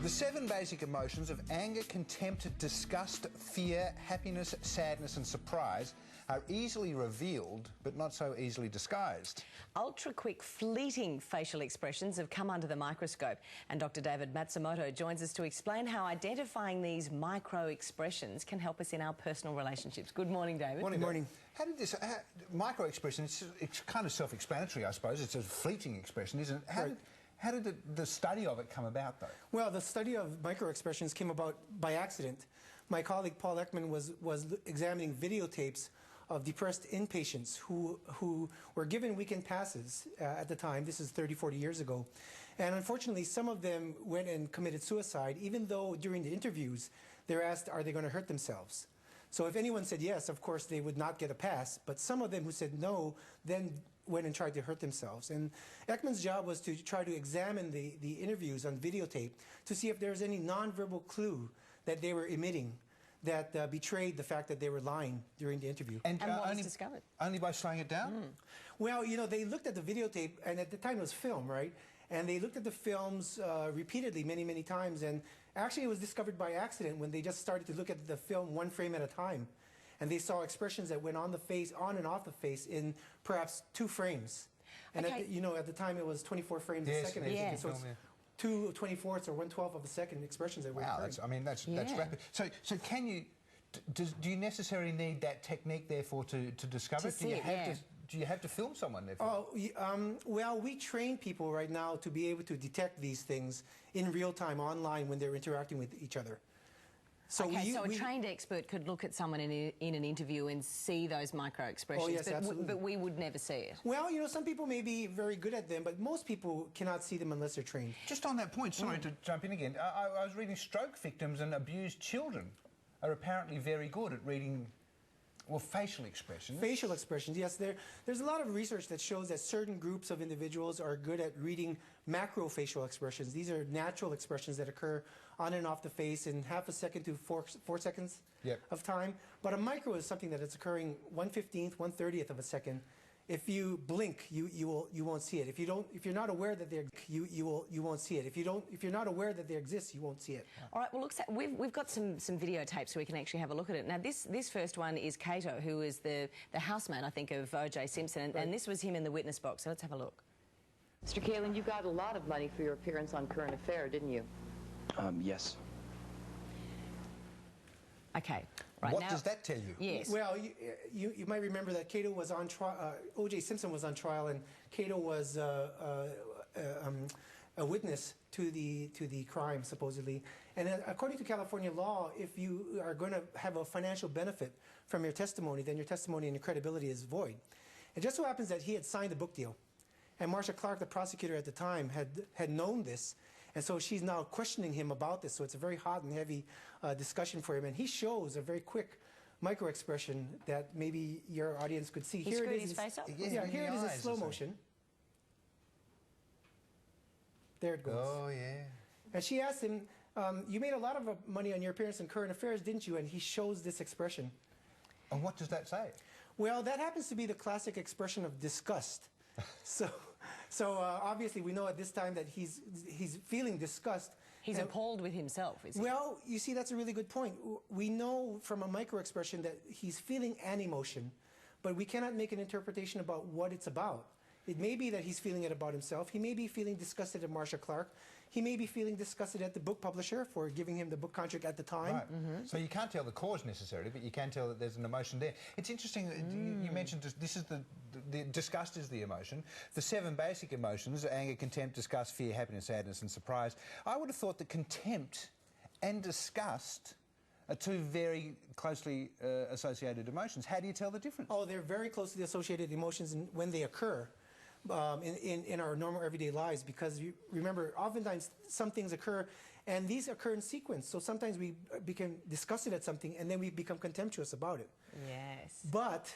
The 7 basic emotions of anger, contempt, disgust, fear, happiness, sadness and surprise are easily revealed but not so easily disguised. Ultra-quick, fleeting facial expressions have come under the microscope, and Dr. David Matsumoto joins us to explain how identifying these micro-expressions can help us in our personal relationships. Good morning, David. Morning. Good morning. How did this micro-expression, it's kind of self-explanatory, I suppose. It's a fleeting expression, isn't it? How did the study of it come about, though? Well, the study of microexpressions came about by accident. My colleague Paul Ekman was examining videotapes of depressed inpatients who were given weekend passes at the time. This is 30, 40 years ago. And unfortunately, some of them went and committed suicide, even though during the interviews, they're asked, are they going to hurt themselves? So if anyone said yes, of course, they would not get a pass. But some of them who said no then went and tried to hurt themselves. And Ekman's job was to try to examine the interviews on videotape to see if there was any nonverbal clue that they were emitting that betrayed the fact that they were lying during the interview. And what was discovered? Only by slowing it down? Well, you know, they looked at the videotape, and at the time it was film, right? And they looked at the films repeatedly, many, many times. And actually, it was discovered by accident when they just started to look at the film one frame at a time. And they saw expressions that went on the face, on and off the face, in perhaps 2 frames. And okay. at the time, it was 24 frames a second. Yeah. So it's 2 24ths or 1/12 of a second expressions that were occurring. That's rapid. So can you? Do you necessarily need that technique, therefore, to discover it? Do you have to film someone, therefore? Well, we train people right now to be able to detect these things in real time online when they're interacting with each other. So, so a trained expert could look at someone in an interview and see those micro-expressions, yes, absolutely. But we would never see it. Well, you know, some people may be very good at them, but most people cannot see them unless they're trained. Just on that point, sorry to jump in again, I was reading stroke victims and abused children are apparently very good at reading, well, facial expressions. Facial expressions, yes. There's a lot of research that shows that certain groups of individuals are good at reading macrofacial expressions. These are natural expressions that occur on and off the face in half a second to 4 seconds of time. But a micro is something that is occurring 1/15th, 1/30th of a second. If you blink, you won't see it. If you're not aware that you won't see it. If you're not aware that they exist, you won't see it. All right. Well, look, we've got some videotapes so we can actually have a look at it. Now, this first one is Cato, who is the housemate, I think, of O.J. Simpson, and this was him in the witness box. So let's have a look. Mr. Kalin, you got a lot of money for your appearance on Current Affair, didn't you? Yes. Okay. Right, what does that tell you? Yes. Well, you might remember that Cato was on trial. O.J. Simpson was on trial, and Cato was a witness to the crime, supposedly. And according to California law, if you are going to have a financial benefit from your testimony, then your testimony and your credibility is void. It just so happens that he had signed a book deal, and Marcia Clark, the prosecutor at the time, had known this. And so she's now questioning him about this. So it's a very hot and heavy discussion for him. And he shows a very quick micro-expression that maybe your audience could see. He screwed his face up? Yeah, here it is in slow motion. There it goes. Oh, yeah. And she asked him, you made a lot of money on your appearance in Current Affairs, didn't you? And he shows this expression. And what does that say? Well, that happens to be the classic expression of disgust. So obviously we know at this time that he's feeling disgust. He's appalled with himself, is he? Well, you see, that's a really good point. We know from a micro-expression that he's feeling an emotion, but we cannot make an interpretation about what it's about. It may be that he's feeling it about himself. He may be feeling disgusted at Marcia Clark. He may be feeling disgusted at the book publisher for giving him the book contract at the time. Right. So you can't tell the cause necessarily, but you can tell that there's an emotion there. It's interesting, you mentioned this is the disgust is the emotion. The 7 basic emotions, anger, contempt, disgust, fear, happiness, sadness and surprise. I would have thought that contempt and disgust are 2 very closely associated emotions. How do you tell the difference? Oh, they're very closely associated emotions when they occur. In our normal everyday lives, because you remember, oftentimes some things occur and these occur in sequence. So sometimes we become disgusted at something and then we become contemptuous about it. Yes. But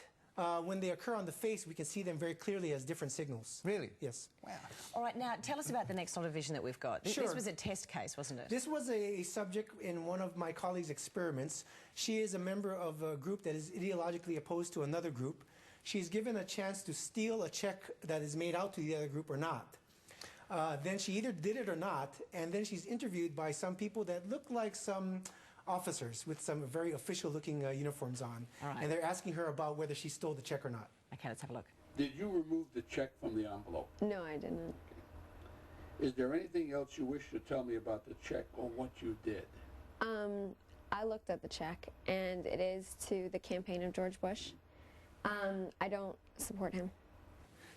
when they occur on the face, we can see them very clearly as different signals. Really? Yes. Wow. All right, now tell us about the next lot of vision that we've got. Sure. This was a test case, wasn't it? This was a subject in one of my colleagues' experiments. She is a member of a group that is ideologically opposed to another group. She's given a chance to steal a check that is made out to the other group or not. then she either did it or not, and then she's interviewed by some people that look like some officers with some very official-looking uniforms on. All right. And they're asking her about whether she stole the check or not. Okay, let's have a look. Did you remove the check from the envelope? No, I didn't. Is there anything else you wish to tell me about the check or what you did? I looked at the check, and it is to the campaign of George Bush. I don't support him.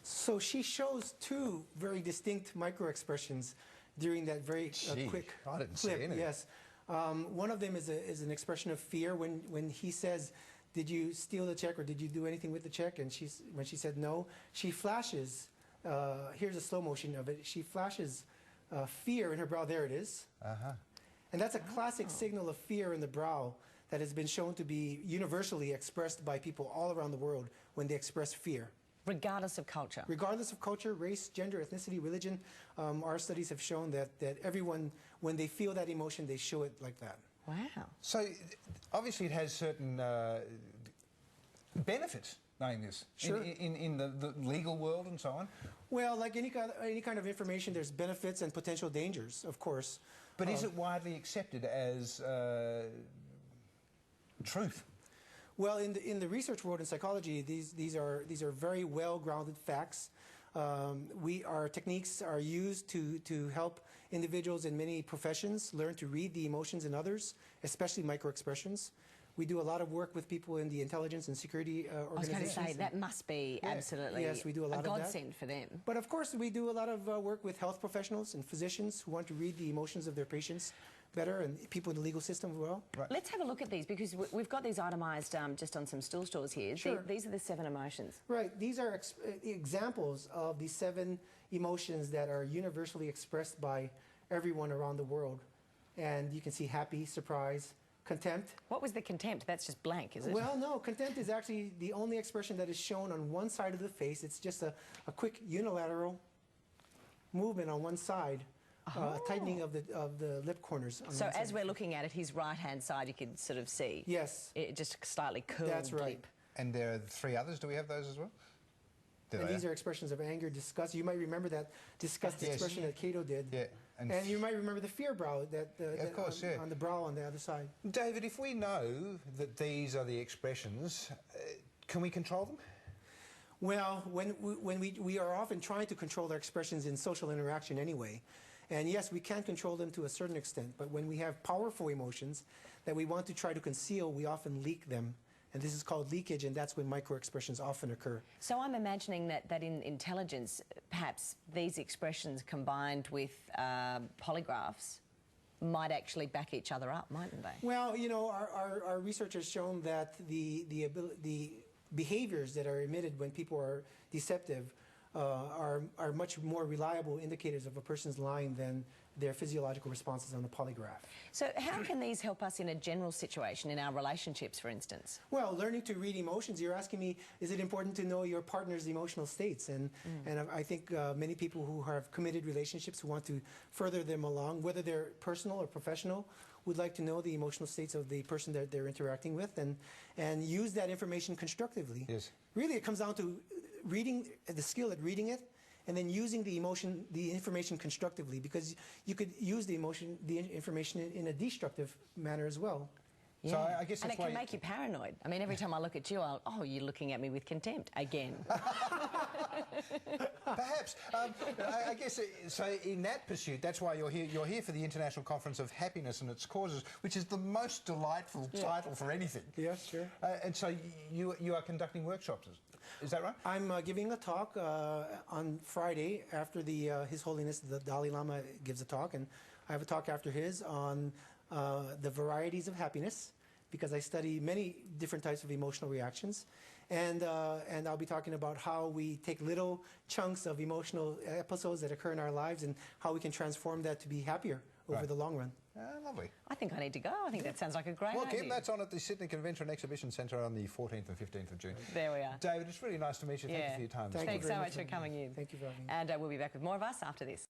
So she shows two very distinct micro-expressions during that very quick I didn't see clip. any. Yes. One of them is an expression of fear when he says, "Did you steal the check or did you do anything with the check?" And when she said no, she flashes, here's a slow motion of it, she flashes fear in her brow. There it is. And that's a classic signal of fear in the brow that has been shown to be universally expressed by people all around the world when they express fear. Regardless of culture. Regardless of culture, race, gender, ethnicity, religion, our studies have shown that everyone, when they feel that emotion, they show it like that. Wow. So obviously it has certain benefits, knowing this, Sure. in the legal world and so on. Well, like any kind of information, there's benefits and potential dangers, of course. But is it widely accepted as truth? Well, in the research world in psychology, these are very well-grounded facts. Our techniques are used to help individuals in many professions learn to read the emotions in others, especially microexpressions. We do a lot of work with people in the intelligence and security organizations. I was going to say, that must be absolutely Yes, we do a lot of that. godsend for them. But of course, we do a lot of work with health professionals and physicians who want to read the emotions of their patients better, and people in the legal system as well. Right. Let's have a look at these, because we've got these itemised just on some stool stores here. Sure. These are the 7 emotions. Right. These are examples of the 7 emotions that are universally expressed by everyone around the world. And you can see happy, surprise, contempt. What was the contempt? That's just blank, is it? Well, no. Contempt is actually the only expression that is shown on one side of the face. It's just a quick unilateral movement on one side. Tightening of the lip corners. On So one side. as we're looking at it, his right-hand side, you can sort of see. Yes. It just slightly curled That's right. lip. And there are 3 others. Do we have those as well? And these are expressions of anger, disgust. You might remember that disgust Yes. expression that Cato did. Yeah. And you might remember the fear brow of course, on the brow on the other side. David, if we know that these are the expressions, can we control them? Well, when we are often trying to control our expressions in social interaction anyway. And yes, we can control them to a certain extent, but when we have powerful emotions that we want to try to conceal, we often leak them. And this is called leakage, and that's when microexpressions often occur. So I'm imagining that in intelligence, perhaps these expressions combined with polygraphs might actually back each other up, mightn't they? Well, you know, our research has shown that the behaviors that are emitted when people are deceptive are much more reliable indicators of a person's lying than their physiological responses on the polygraph. So how can these help us in a general situation, in our relationships, for instance? Well, learning to read emotions, you're asking me, is it important to know your partner's emotional states? And I think many people who have committed relationships who want to further them along, whether they're personal or professional, would like to know the emotional states of the person that they're interacting with and use that information constructively. Yes. Really, it comes down to reading, the skill at reading it, and then using the information constructively, because you could use the information in a destructive manner as well. Yeah. So I guess and that's it can why make you paranoid. I mean, every time I look at you, you're looking at me with contempt again. Perhaps. I guess, so in that pursuit, that's why you're here. You're here for the International Conference of Happiness and its Causes, which is the most delightful title for anything. Yes, sure. And so you are conducting workshops, is that right? I'm giving a talk on Friday after His Holiness the Dalai Lama gives a talk, and I have a talk after his on the varieties of happiness, because I study many different types of emotional reactions. And I'll be talking about how we take little chunks of emotional episodes that occur in our lives and how we can transform that to be happier over the long run. Lovely. I think I need to go. I think that sounds like a great Well, idea. Kim, that's on at the Sydney Convention and Exhibition Centre on the 14th and 15th of June. There we are. David, it's really nice to meet you. Thank you for your time. Thank you Thanks very so much much for coming in. Thank you for having me. And we'll be back with more of us after this.